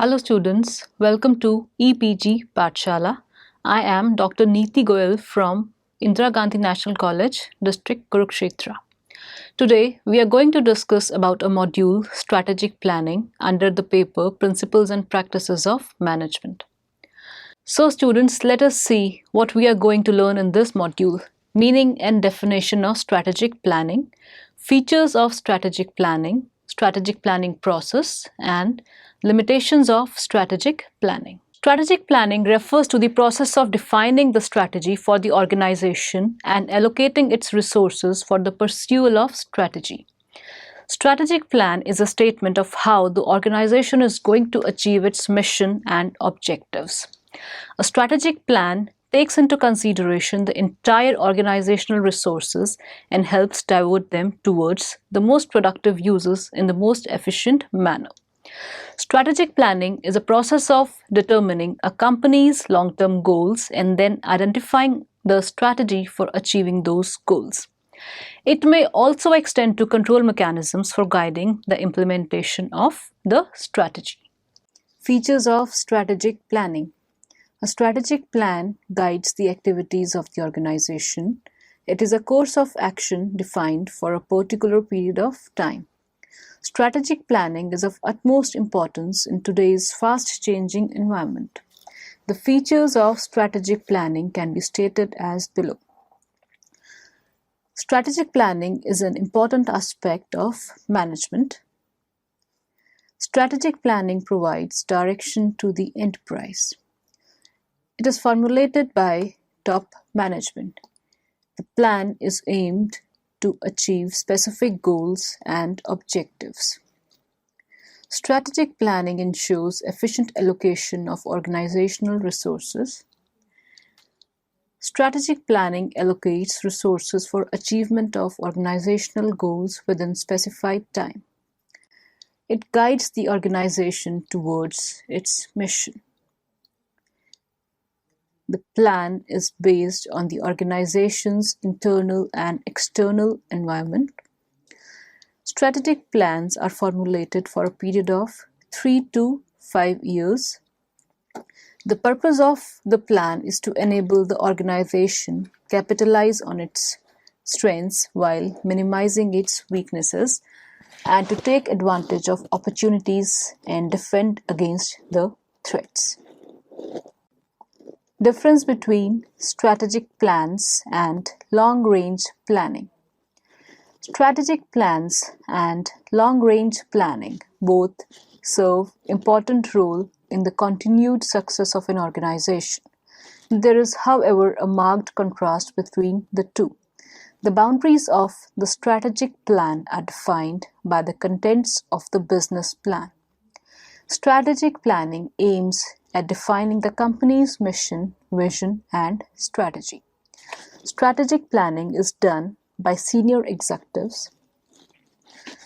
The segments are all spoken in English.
Hello students, welcome to EPG Pathshala. I am Dr. Neeti Goyal from Indira Gandhi National College, District Kurukshetra. Today we are going to discuss about a module, Strategic Planning, under the paper Principles and Practices of Management. So students, let us see what we are going to learn in this module. Meaning and definition of strategic planning, features of strategic planning process, and limitations of strategic planning. Strategic planning refers to the process of defining the strategy for the organization and allocating its resources for the pursuit of strategy. Strategic plan is a statement of how the organization is going to achieve its mission and objectives. A strategic plan takes into consideration the entire organizational resources and helps divert them towards the most productive uses in the most efficient manner. Strategic planning is a process of determining a company's long-term goals and then identifying the strategy for achieving those goals. It may also extend to control mechanisms for guiding the implementation of the strategy. Features of strategic planning. A strategic plan guides the activities of the organization. It is a course of action defined for a particular period of time. Strategic planning is of utmost importance in today's fast-changing environment. The features of strategic planning can be stated as below. Strategic planning is an important aspect of management. Strategic planning provides direction to the enterprise. It is formulated by top management. The plan is aimed to achieve specific goals and objectives. Strategic planning ensures efficient allocation of organizational resources. Strategic planning allocates resources for achievement of organizational goals within specified time. It guides the organization towards its mission. The plan is based on the organization's internal and external environment. Strategic plans are formulated for a period of 3 to 5 years. The purpose of the plan is to enable the organization capitalize on its strengths while minimizing its weaknesses and to take advantage of opportunities and defend against the threats. Difference between strategic plans and long-range planning. Strategic plans and long-range planning both serve important role in the continued success of an organization. There is, however, a marked contrast between the two. The boundaries of the strategic plan are defined by the contents of the business plan. Strategic planning aims at defining the company's mission, vision, and strategy. Strategic planning is done by senior executives.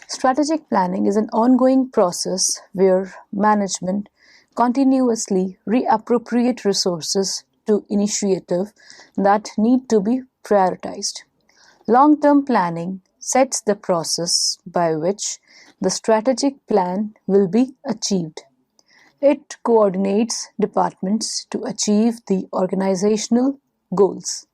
Strategic planning is an ongoing process where management continuously reappropriate resources to initiatives that need to be prioritized. Long-term planning sets the process by which the strategic plan will be achieved. It coordinates departments to achieve the organizational goals.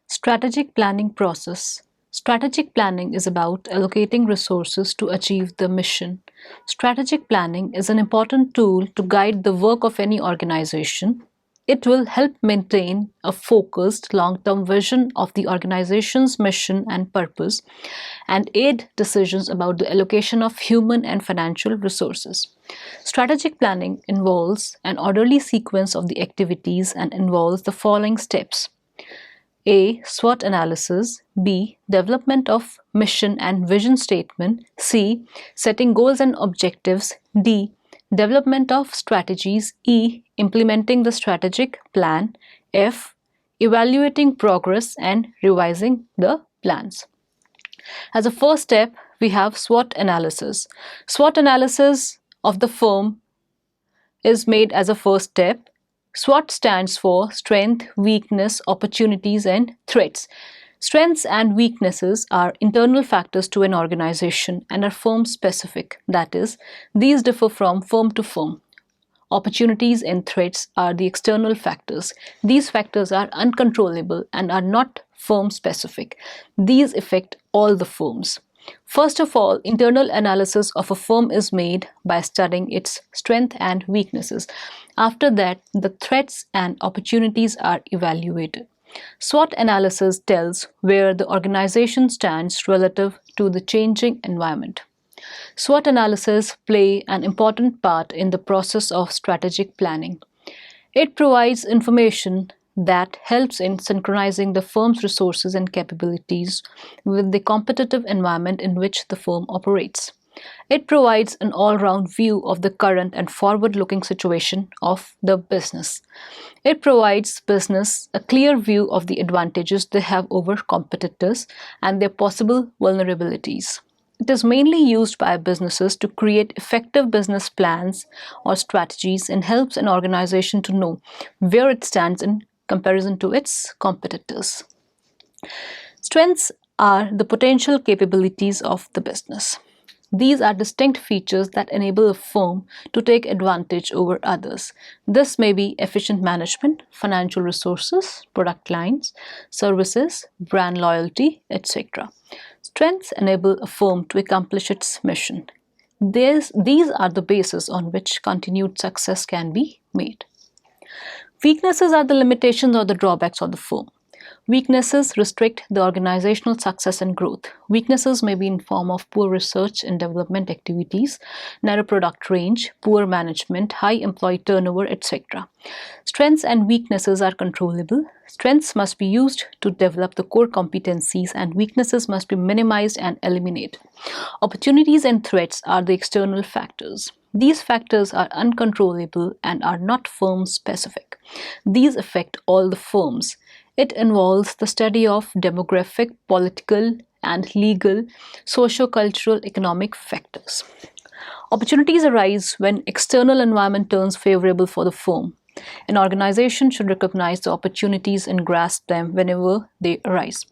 Strategic planning process. Strategic planning is about allocating resources to achieve the mission. Strategic planning is an important tool to guide the work of any organization. It will help maintain a focused long-term vision of the organization's mission and purpose and aid decisions about the allocation of human and financial resources. Strategic planning involves an orderly sequence of the activities and involves the following steps. A. SWOT analysis. B. Development of mission and vision statement. C. Setting goals and objectives. D. Development of strategies. E. Implementing the strategic plan. F. Evaluating progress and revising the plans. As a first step, we have SWOT analysis. SWOT analysis of the firm is made as a first step. SWOT stands for strength, weakness, opportunities, and threats. Strengths and weaknesses are internal factors to an organization and are firm specific. That is, these differ from firm to firm. Opportunities and threats are the external factors. These factors are uncontrollable and are not firm specific. These affect all the firms. First of all, internal analysis of a firm is made by studying its strengths and weaknesses. After that, the threats and opportunities are evaluated. SWOT analysis tells where the organization stands relative to the changing environment. SWOT analysis play an important part in the process of strategic planning. It provides information that helps in synchronizing the firm's resources and capabilities with the competitive environment in which the firm operates. It provides an all-round view of the current and forward-looking situation of the business. It provides business a clear view of the advantages they have over competitors and their possible vulnerabilities. It is mainly used by businesses to create effective business plans or strategies and helps an organization to know where it stands in comparison to its competitors. Strengths are the potential capabilities of the business. These are distinct features that enable a firm to take advantage over others. This may be efficient management, financial resources, product lines, services, brand loyalty, etc. Strengths enable a firm to accomplish its mission. These are the basis on which continued success can be made. Weaknesses are the limitations or the drawbacks of the firm. Weaknesses restrict the organizational success and growth. Weaknesses may be in form of poor research and development activities, narrow product range, poor management, high employee turnover, etc. Strengths and weaknesses are controllable. Strengths must be used to develop the core competencies and weaknesses must be minimized and eliminated. Opportunities and threats are the external factors. These factors are uncontrollable and are not firm specific. These affect all the firms. It involves the study of demographic, political, and legal, socio-cultural, economic factors. Opportunities arise when external environment turns favorable for the firm. An organization should recognize the opportunities and grasp them whenever they arise.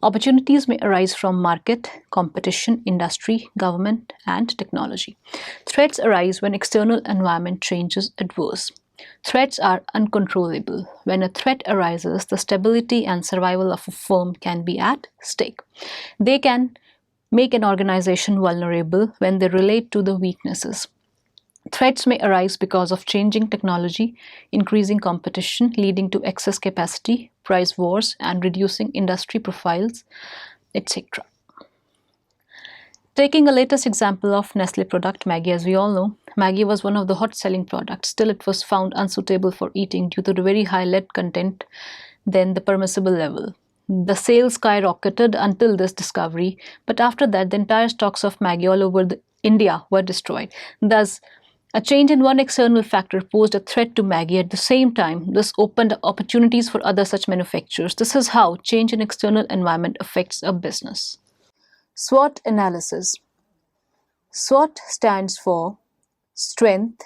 Opportunities may arise from market, competition, industry, government, and technology. Threats arise when external environment changes adverse. Threats are uncontrollable. When a threat arises, the stability and survival of a firm can be at stake. They can make an organization vulnerable when they relate to the weaknesses. Threats may arise because of changing technology, increasing competition, leading to excess capacity, price wars, and reducing industry profiles, etc. Taking a latest example of Nestle product Maggi, as we all know, Maggi was one of the hot selling products. Still, it was found unsuitable for eating due to the very high lead content than the permissible level. The sales skyrocketed until this discovery, but after that, the entire stocks of Maggi all over India were destroyed. Thus, a change in one external factor posed a threat to Maggi. At the same time, this opened opportunities for other such manufacturers. This is how change in external environment affects a business. SWOT analysis. SWOT stands for strength,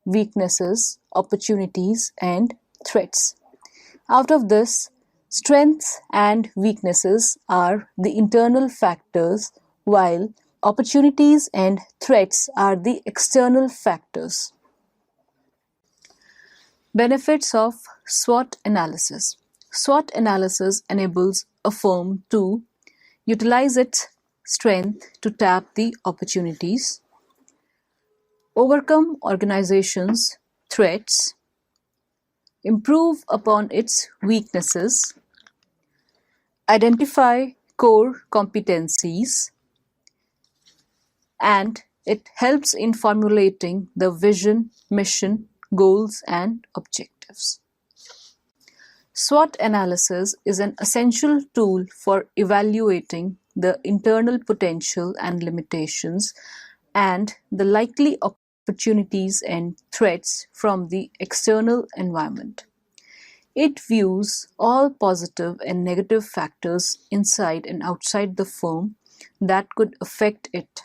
weaknesses, opportunities, and threats. Out of this, strengths and weaknesses are the internal factors, while opportunities and threats are the external factors. Benefits of SWOT analysis. SWOT analysis enables a firm to utilize its strength to tap the opportunities, overcome organization's threats, improve upon its weaknesses, identify core competencies, and it helps in formulating the vision, mission, goals, and objectives. SWOT analysis is an essential tool for evaluating the internal potential and limitations and the likely opportunities and threats from the external environment. It views all positive and negative factors inside and outside the firm that could affect it.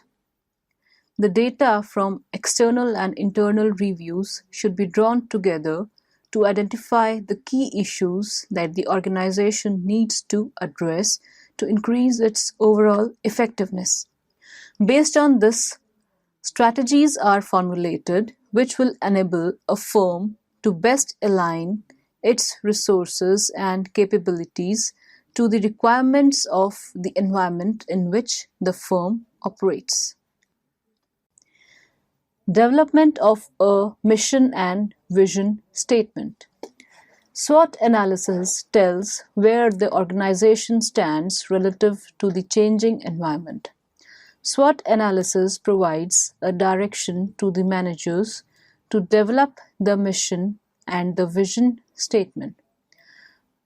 The data from external and internal reviews should be drawn together to identify the key issues that the organization needs to address to increase its overall effectiveness. Based on this Strategies are formulated which will enable a firm to best align its resources and capabilities to the requirements of the environment in which the firm operates. Development of a mission and vision statement. SWOT analysis tells where the organization stands relative to the changing environment. SWOT analysis provides a direction to the managers to develop the mission and the vision statement.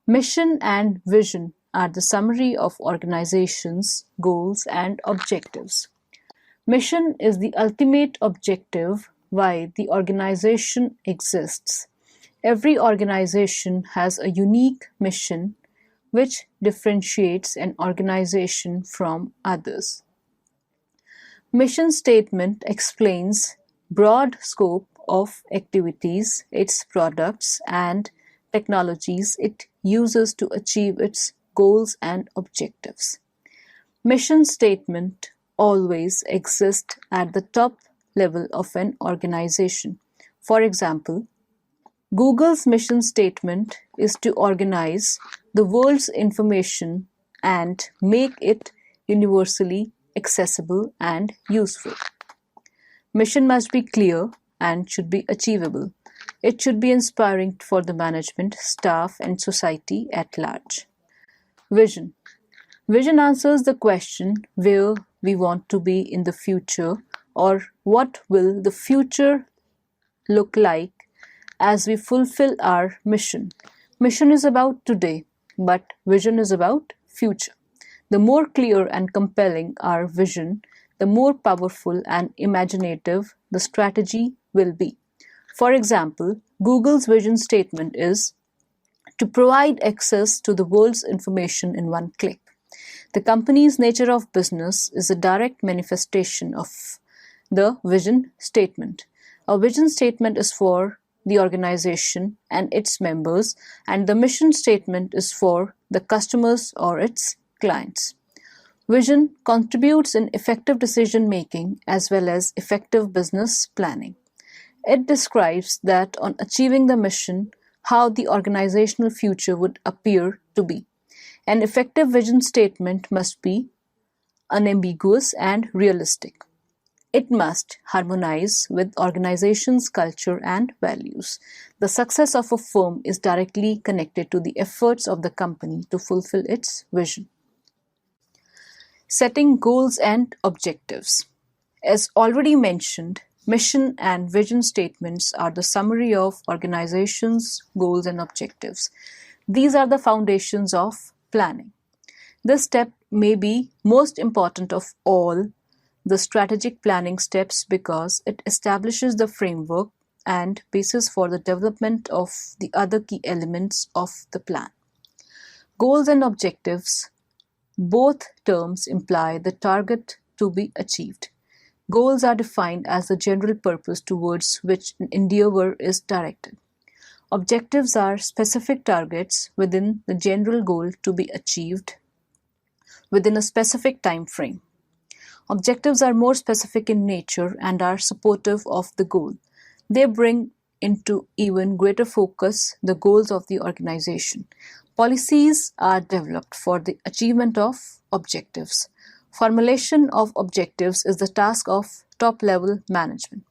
Mission and vision are the summary of organizations' goals and objectives. Mission is the ultimate objective why the organization exists. Every organization has a unique mission which differentiates an organization from others. Mission statement explains broad scope of activities, its products and technologies it uses to achieve its goals and objectives. Mission statement always exist at the top level of an organization. For example, Google's mission statement is to organize the world's information and make it universally accessible and useful. Mission must be clear and should be achievable. It should be inspiring for the management, staff, and society at large. Vision. Vision answers the question where we want to be in the future or what will the future look like as we fulfill our mission. Mission is about today, but vision is about future. The more clear and compelling our vision, the more powerful and imaginative the strategy will be. For example, Google's vision statement is to provide access to the world's information in one click. The company's nature of business is a direct manifestation of the vision statement. A vision statement is for the organization and its members, and the mission statement is for the customers or its clients. Vision contributes in effective decision making as well as effective business planning. It describes that on achieving the mission, how the organizational future would appear to be. An effective vision statement must be unambiguous and realistic. It must harmonize with organization's culture and values. The success of a firm is directly connected to the efforts of the company to fulfill its vision. Setting goals and objectives. As already mentioned, mission and vision statements are the summary of organizations' goals and objectives. These are the foundations of planning. This step may be most important of all the strategic planning steps because it establishes the framework and basis for the development of the other key elements of the plan. Goals and objectives, both terms imply the target to be achieved. Goals are defined as the general purpose towards which an endeavor is directed. Objectives are specific targets within the general goal to be achieved within a specific time frame. Objectives are more specific in nature and are supportive of the goal. They bring into even greater focus the goals of the organization. Policies are developed for the achievement of objectives. Formulation of objectives is the task of top-level management.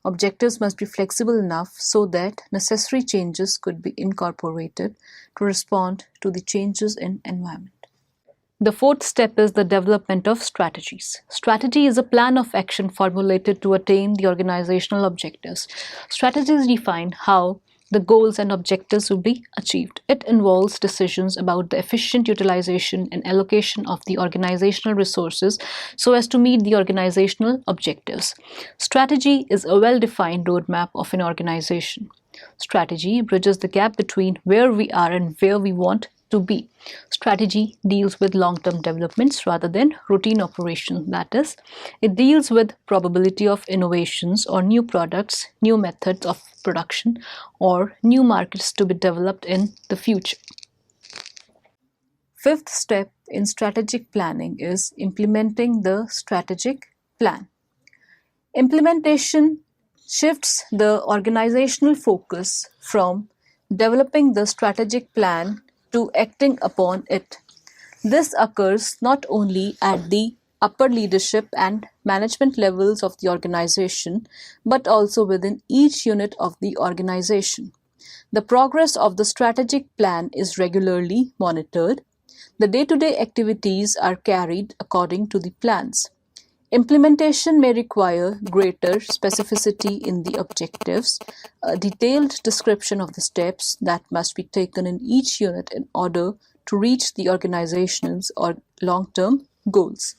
Objectives must be flexible enough so that necessary changes could be incorporated to respond to the changes in environment. The fourth step is the development of strategies. Strategy is a plan of action formulated to attain the organizational objectives. Strategies define how the goals and objectives will be achieved. It involves decisions about the efficient utilization and allocation of the organizational resources so as to meet the organizational objectives. Strategy is a well-defined roadmap of an organization. Strategy bridges the gap between where we are and where we want to be. Strategy deals with long-term developments rather than routine operations. That is, it deals with probability of innovations or new products, new methods of production, or new markets to be developed in the future. Fifth step in strategic planning is implementing the strategic plan. Implementation shifts the organizational focus from developing the strategic plan to acting upon it. This occurs not only at the upper leadership and management levels of the organization, but also within each unit of the organization. The progress of the strategic plan is regularly monitored. The day-to-day activities are carried according to the plans. Implementation may require greater specificity in the objectives, a detailed description of the steps that must be taken in each unit in order to reach the organization's or long-term goals.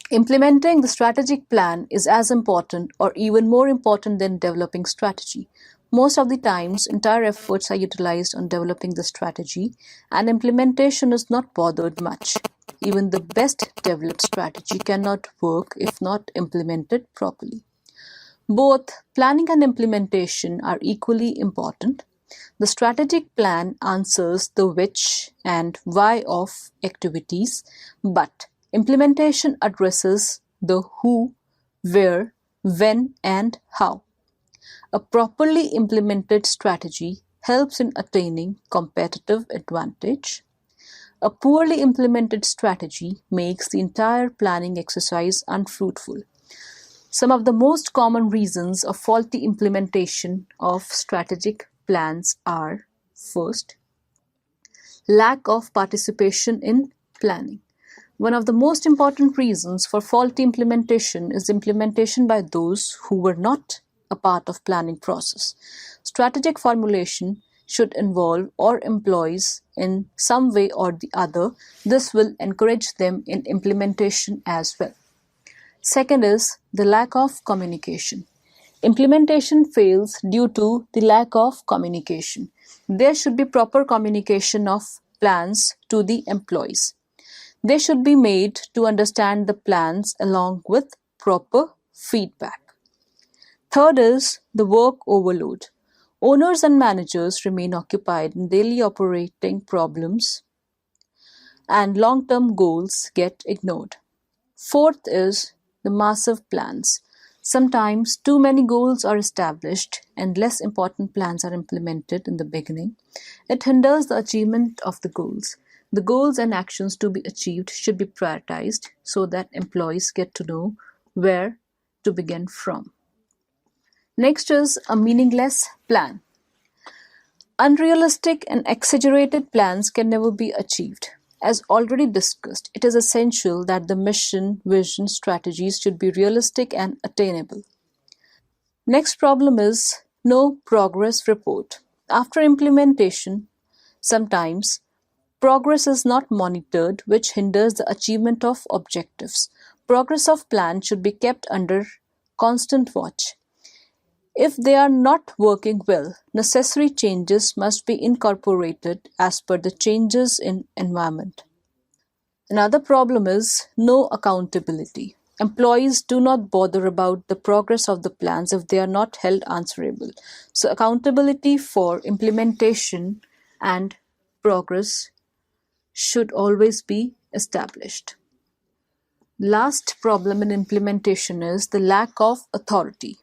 Implementing the strategic plan is as important or even more important than developing strategy. Most of the times, entire efforts are utilized on developing the strategy, and implementation is not bothered much. Even the best developed strategy cannot work if not implemented properly. Both planning and implementation are equally important. The strategic plan answers the which and why of activities, but implementation addresses the who, where, when, and how. A properly implemented strategy helps in attaining competitive advantage. A poorly implemented strategy makes the entire planning exercise unfruitful. Some of the most common reasons of faulty implementation of strategic plans are: first, lack of participation in planning. One of the most important reasons for faulty implementation is implementation by those who were not a part of planning process. Strategic formulation should involve all employees in some way or the other. This will encourage them in implementation as well. Second is the lack of communication. Implementation fails due to the lack of communication. There should be proper communication of plans to the employees. They should be made to understand the plans along with proper feedback. Third is the work overload. Owners and managers remain occupied in daily operating problems and long-term goals get ignored. Fourth is the massive plans. Sometimes too many goals are established and less important plans are implemented in the beginning. It hinders the achievement of the goals. The goals and actions to be achieved should be prioritized so that employees get to know where to begin from. Next is a meaningless plan. Unrealistic and exaggerated plans can never be achieved. As already discussed, it is essential that the mission, vision, strategies should be realistic and attainable. Next problem is no progress report. After implementation, sometimes progress is not monitored, which hinders the achievement of objectives. Progress of plans should be kept under constant watch. If they are not working well, necessary changes must be incorporated as per the changes in environment. Another problem is no accountability. Employees do not bother about the progress of the plans if they are not held answerable. So accountability for implementation and progress should always be established. Last problem in implementation is the lack of authority.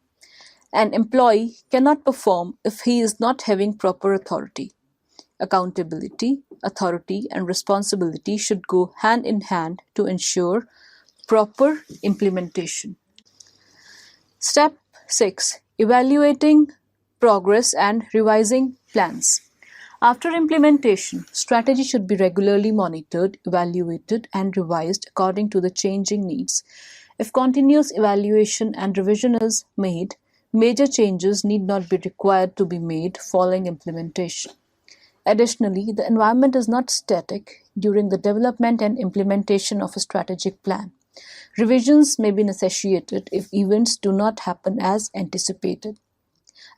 An employee cannot perform if he is not having proper authority. Accountability, authority, and responsibility should go hand in hand to ensure proper implementation. Step 6. Evaluating progress and revising plans. After implementation, strategy should be regularly monitored, evaluated, and revised according to the changing needs. If continuous evaluation and revision is made, major changes need not be required to be made following implementation. Additionally, the environment is not static during the development and implementation of a strategic plan. Revisions may be necessitated if events do not happen as anticipated.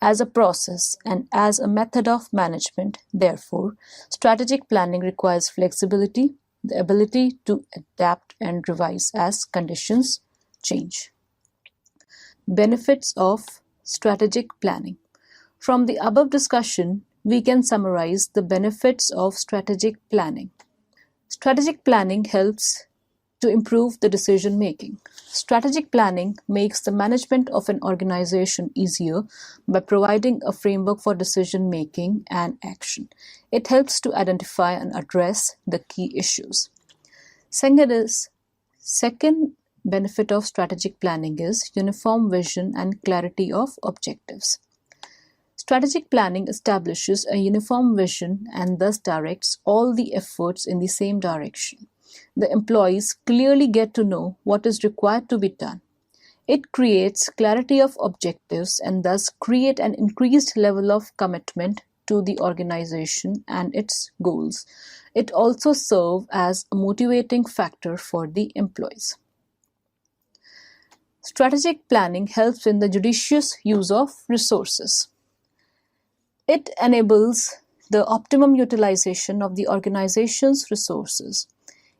As a process and as a method of management, therefore, strategic planning requires flexibility, the ability to adapt and revise as conditions change. Benefits of strategic planning. From the above discussion, we can summarize the benefits of strategic planning. Strategic planning helps to improve the decision making. Strategic planning makes the management of an organization easier by providing a framework for decision making and action. It helps to identify and address the key issues. Second benefit of strategic planning is uniform vision and clarity of objectives. Strategic planning establishes a uniform vision and thus directs all the efforts in the same direction. The employees clearly get to know what is required to be done. It creates clarity of objectives and thus create an increased level of commitment to the organization and its goals. It also serves as a motivating factor for the employees. Strategic planning helps in the judicious use of resources. It enables the optimum utilization of the organization's resources.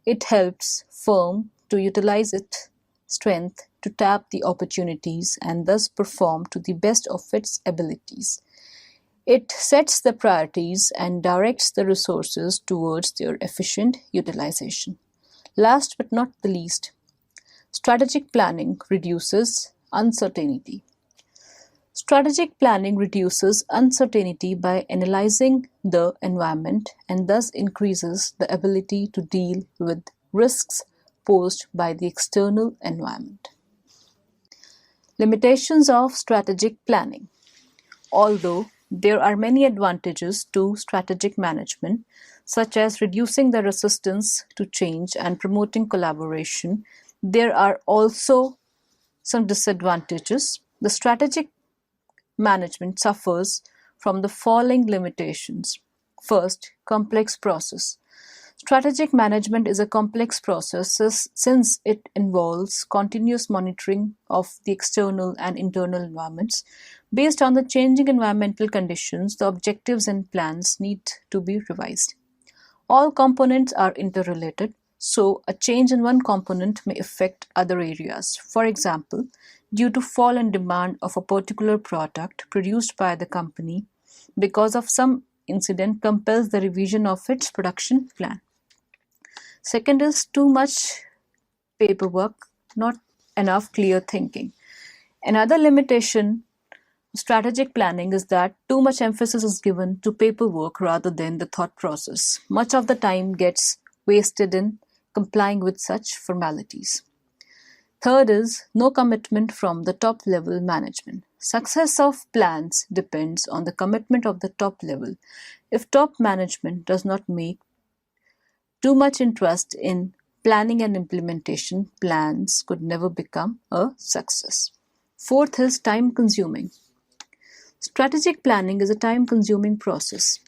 It helps firm to utilize its strength to tap the opportunities and thus perform to the best of its abilities. It sets the priorities and directs the resources towards their efficient utilization. Last but not the least, strategic planning reduces uncertainty. Strategic planning reduces uncertainty by analyzing the environment and thus increases the ability to deal with risks posed by the external environment. Limitations of strategic planning. Although there are many advantages to strategic management, such as reducing the resistance to change and promoting collaboration, there are also some disadvantages. The strategic management suffers from the following limitations. First, complex process. Strategic management is a complex process since it involves continuous monitoring of the external and internal environments. Based on the changing environmental conditions, the objectives and plans need to be revised. All components are interrelated, so a change in one component may affect other areas. For example, due to fall in demand of a particular product produced by the company because of some incident compels the revision of its production plan. Second is too much paperwork, not enough clear thinking. Another limitation of strategic planning is that too much emphasis is given to paperwork rather than the thought process. Much of the time gets wasted in complying with such formalities. Third is no commitment from the top level management. Success of plans depends on the commitment of the top level. If top management does not make too much interest in planning and implementation, plans could never become a success. Fourth is time consuming. Strategic planning is a time consuming process.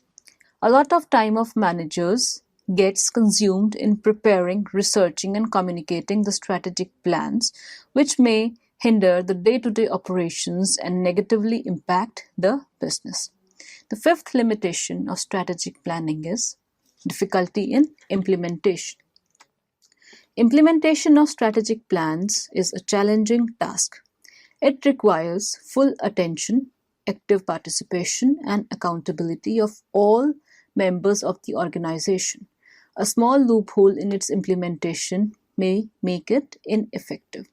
A lot of time of managers gets consumed in preparing, researching, and communicating the strategic plans, which may hinder the day-to-day operations and negatively impact the business. The fifth limitation of strategic planning is difficulty in implementation. Implementation of strategic plans is a challenging task. It requires full attention, active participation, and accountability of all members of the organization. A small loophole in its implementation may make it ineffective.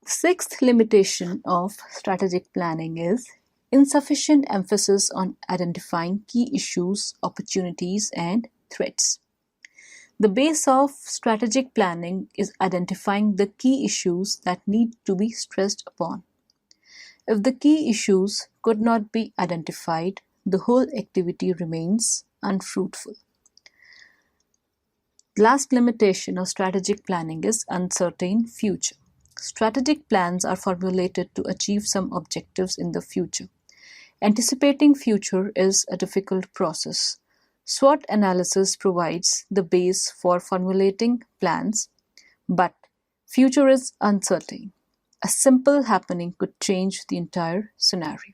The sixth limitation of strategic planning is insufficient emphasis on identifying key issues, opportunities, and threats. The base of strategic planning is identifying the key issues that need to be stressed upon. If the key issues could not be identified, the whole activity remains unfruitful. The last limitation of strategic planning is uncertain future. Strategic plans are formulated to achieve some objectives in the future. Anticipating future is a difficult process. SWOT analysis provides the base for formulating plans, but future is uncertain. A simple happening could change the entire scenario.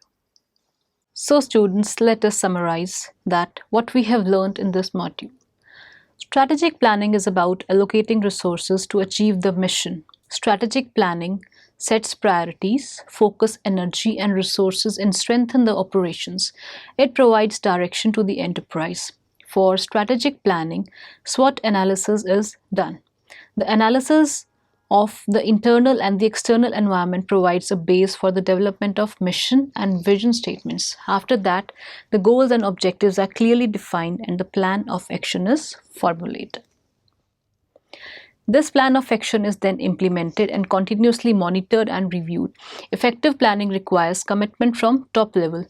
So students, let us summarize that what we have learned in this module. Strategic planning is about allocating resources to achieve the mission. Strategic planning sets priorities, focus energy and resources and strengthen the operations. It provides direction to the enterprise. For strategic planning, SWOT analysis is done. The analysis of the internal and the external environment provides a base for the development of mission and vision statements. After that, the goals and objectives are clearly defined and the plan of action is formulated. This plan of action is then implemented and continuously monitored and reviewed. Effective planning requires commitment from top level.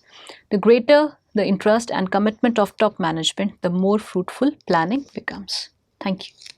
The greater the interest and commitment of top management, the more fruitful planning becomes. Thank you.